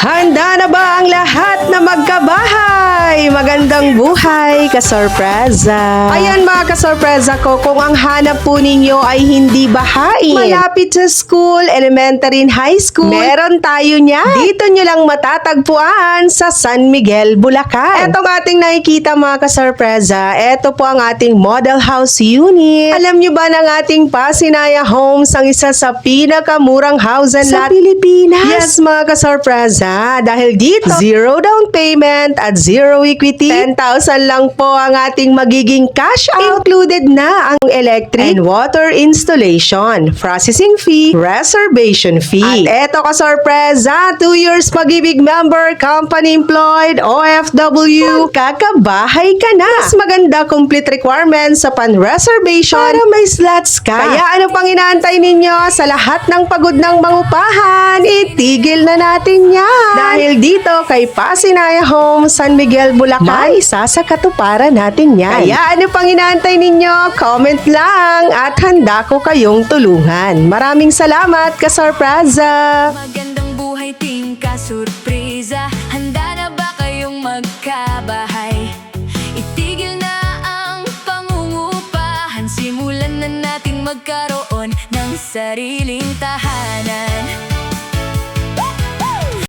Handa na ba ang lahat na magkabahay? Magandang buhay, kasorpresa! Ayan mga kasorpresa ko, kung ang hanap po ninyo ay hindi bahain, malapit sa school, elementary and high school, meron tayo niya. Dito nyo lang matatagpuan sa San Miguel, Bulacan. Etong ating nakikita mga kasorpresa, eto po ang ating model house unit. Alam nyo ba ng ating Pasinaya Homes ang isa sa pinakamurang house and lot sa Pilipinas? Yes mga kasorpresa, dahil dito, zero down payment at zero equity, 10,000 lang po ang ating magiging cash out. Included na ang electric and water installation, processing fee, reservation fee. At eto kasorpresa, 2 years pag-ibig member, company employed, OFW, kakabahay ka na. Mas maganda complete requirements sa pan-reservation para may slots ka. Kaya ano pang inaantay ninyo? Sa lahat ng pagod ng mangupahan, itigil na natin yan. Dahil dito kay Pasinaya Home, San Miguel, Bulacan, may isa sa katuparan natin yan. Kaya ano pang inaantay ninyo? Comment lang at handa ko kayong tulungan. Maraming salamat, kasorpresa! Magandang buhay, ting kasurpresa. Handa na ba kayong magkabahay? Itigil na ang pangungupahan. Simulan na natin magkaroon ng sariling tahanan.